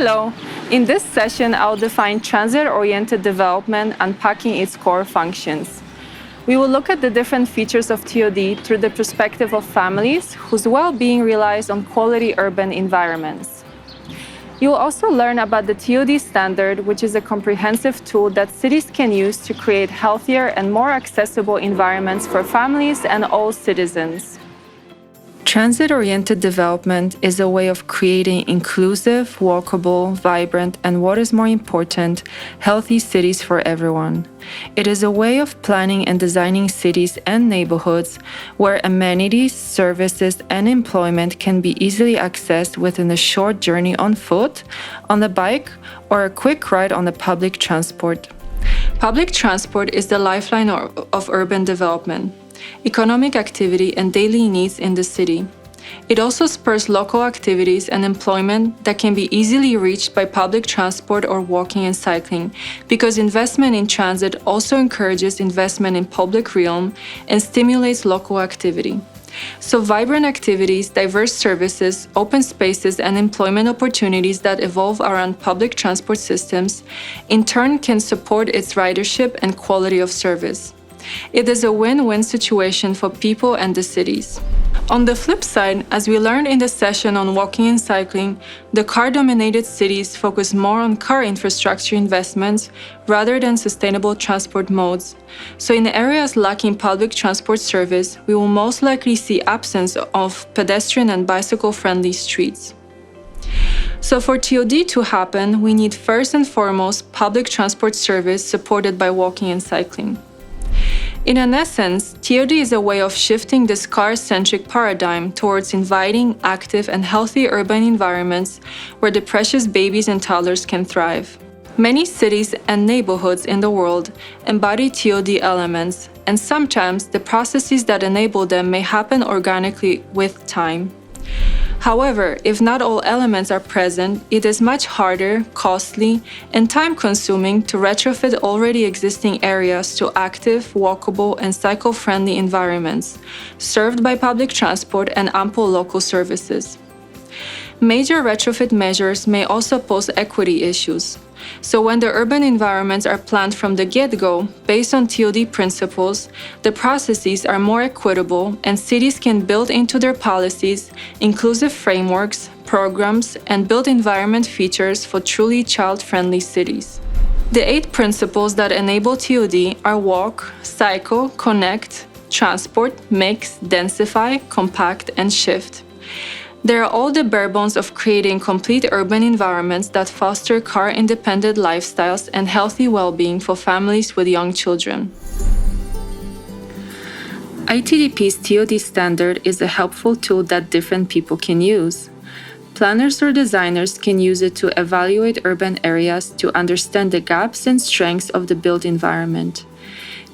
Hello! In this session, I'll define transit-oriented development, unpacking its core functions. We will look at the different features of TOD through the perspective of families whose well-being relies on quality urban environments. You will also learn about the TOD Standard, which is a comprehensive tool that cities can use to create healthier and more accessible environments for families and all citizens. Transit-oriented development is a way of creating inclusive, walkable, vibrant, and what is more important, healthy cities for everyone. It is a way of planning and designing cities and neighborhoods where amenities, services, and employment can be easily accessed within a short journey on foot, on a bike, or a quick ride on the public transport. Public transport is the lifeline of urban development, economic activity, and daily needs in the city. It also spurs local activities and employment that can be easily reached by public transport or walking and cycling, because investment in transit also encourages investment in public realm and stimulates local activity. So vibrant activities, diverse services, open spaces, and employment opportunities that evolve around public transport systems in turn can support its ridership and quality of service. It is a win-win situation for people and the cities. On the flip side, as we learned in the session on walking and cycling, the car-dominated cities focus more on car infrastructure investments rather than sustainable transport modes. So in areas lacking public transport service, we will most likely see absence of pedestrian and bicycle-friendly streets. So for TOD to happen, we need first and foremost public transport service supported by walking and cycling. In an essence, TOD is a way of shifting this car-centric paradigm towards inviting, active, and healthy urban environments where the precious babies and toddlers can thrive. Many cities and neighborhoods in the world embody TOD elements, and sometimes the processes that enable them may happen organically with time. However, if not all elements are present, it is much harder, costly, and time-consuming to retrofit already existing areas to active, walkable, and cycle-friendly environments, served by public transport and ample local services. Major retrofit measures may also pose equity issues. So when the urban environments are planned from the get-go, based on TOD principles, the processes are more equitable and cities can build into their policies inclusive frameworks, programs, and build environment features for truly child-friendly cities. The 8 principles that enable TOD are walk, cycle, connect, transport, mix, densify, compact, and shift. They are all the bare bones of creating complete urban environments that foster car-independent lifestyles and healthy well-being for families with young children. ITDP's TOD Standard is a helpful tool that different people can use. Planners or designers can use it to evaluate urban areas to understand the gaps and strengths of the built environment.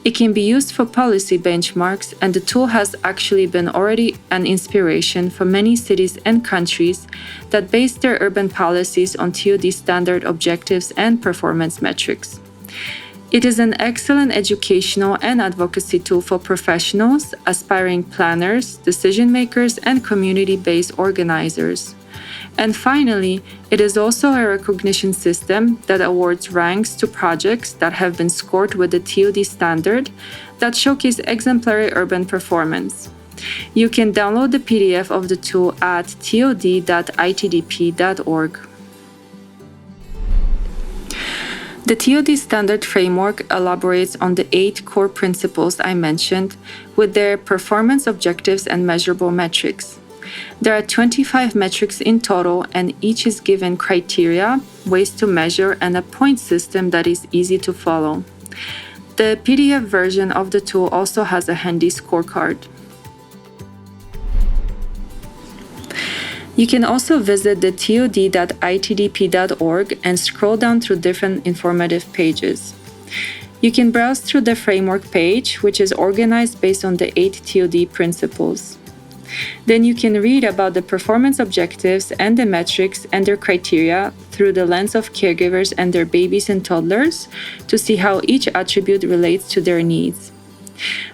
It can be used for policy benchmarks, and the tool has actually been already an inspiration for many cities and countries that base their urban policies on TOD standard objectives and performance metrics. It is an excellent educational and advocacy tool for professionals, aspiring planners, decision makers, and community-based organizers. And finally, it is also a recognition system that awards ranks to projects that have been scored with the TOD standard that showcase exemplary urban performance. You can download the PDF of the tool at tod.itdp.org. The TOD standard framework elaborates on the 8 core principles I mentioned with their performance objectives and measurable metrics. There are 25 metrics in total, and each is given criteria, ways to measure, and a point system that is easy to follow. The PDF version of the tool also has a handy scorecard. You can also visit the tod.itdp.org and scroll down through different informative pages. You can browse through the framework page, which is organized based on the 8 TOD principles. Then you can read about the performance objectives and the metrics and their criteria through the lens of caregivers and their babies and toddlers to see how each attribute relates to their needs.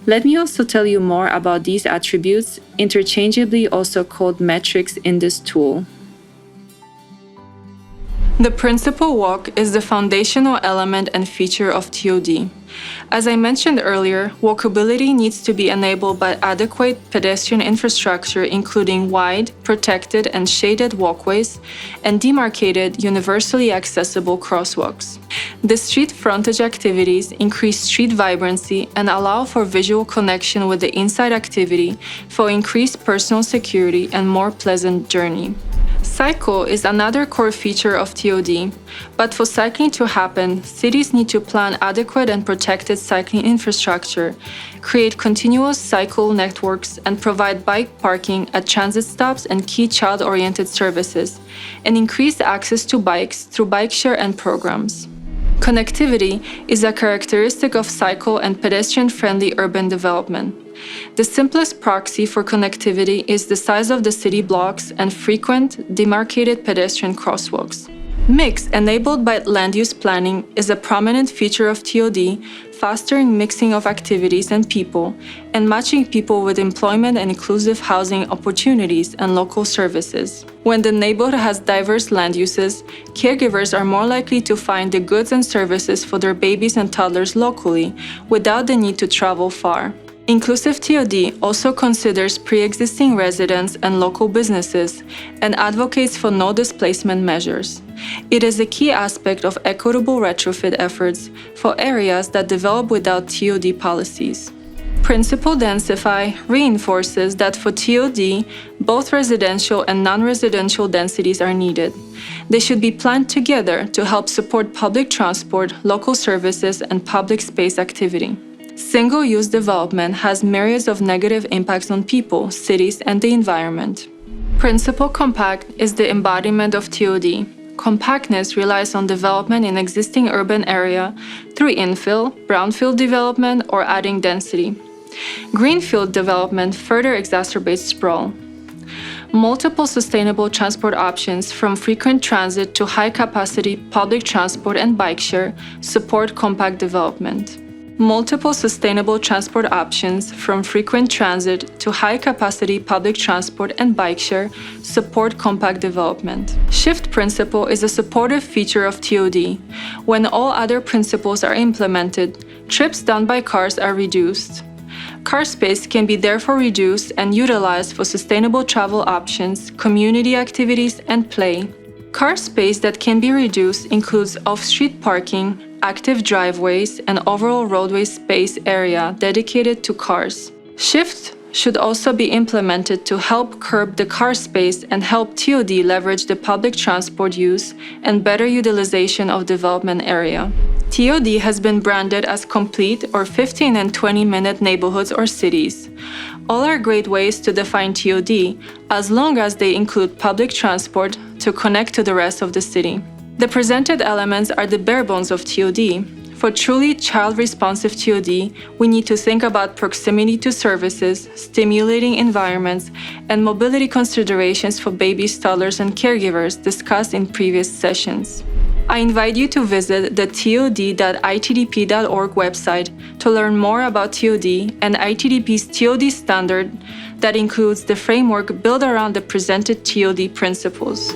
Let me also tell you more about these attributes, interchangeably also called metrics in this tool. The principal walk is the foundational element and feature of TOD. As I mentioned earlier, walkability needs to be enabled by adequate pedestrian infrastructure, including wide, protected, and shaded walkways and demarcated, universally accessible crosswalks. The street frontage activities increase street vibrancy and allow for visual connection with the inside activity for increased personal security and more pleasant journey. Cycle is another core feature of TOD, but for cycling to happen, cities need to plan adequate and protected cycling infrastructure, create continuous cycle networks, and provide bike parking at transit stops and key child-oriented services, and increase access to bikes through bike share and programs. Connectivity is a characteristic of cycle and pedestrian-friendly urban development. The simplest proxy for connectivity is the size of the city blocks and frequent, demarcated pedestrian crosswalks. Mix, enabled by land use planning, is a prominent feature of TOD, fostering mixing of activities and people, and matching people with employment and inclusive housing opportunities and local services. When the neighborhood has diverse land uses, caregivers are more likely to find the goods and services for their babies and toddlers locally, without the need to travel far. Inclusive TOD also considers pre-existing residents and local businesses and advocates for no displacement measures. It is a key aspect of equitable retrofit efforts for areas that develop without TOD policies. Principle Densify reinforces that for TOD, both residential and non-residential densities are needed. They should be planned together to help support public transport, local services, and public space activity. Single-use development has myriads of negative impacts on people, cities, and the environment. Principle Compact is the embodiment of TOD. Compactness relies on development in existing urban area through infill, brownfield development, or adding density. Greenfield development further exacerbates sprawl. Multiple sustainable transport options, from frequent transit to high-capacity public transport and bike share, support compact development. Multiple sustainable transport options, from frequent transit to high-capacity public transport and bike share, support compact development. Shift principle is a supportive feature of TOD. When all other principles are implemented, trips done by cars are reduced. Car space can be therefore reduced and utilized for sustainable travel options, community activities, and play. Car space that can be reduced includes off-street parking, active driveways, and overall roadway space area dedicated to cars. Shift should also be implemented to help curb the car space and help TOD leverage the public transport use and better utilization of development area. TOD has been branded as complete or 15 and 20-minute neighborhoods or cities. All are great ways to define TOD, as long as they include public transport to connect to the rest of the city. The presented elements are the bare bones of TOD. For truly child-responsive TOD, we need to think about proximity to services, stimulating environments, and mobility considerations for babies, toddlers, and caregivers discussed in previous sessions. I invite you to visit the tod.itdp.org website to learn more about TOD and ITDP's TOD Standard that includes the framework built around the presented TOD principles.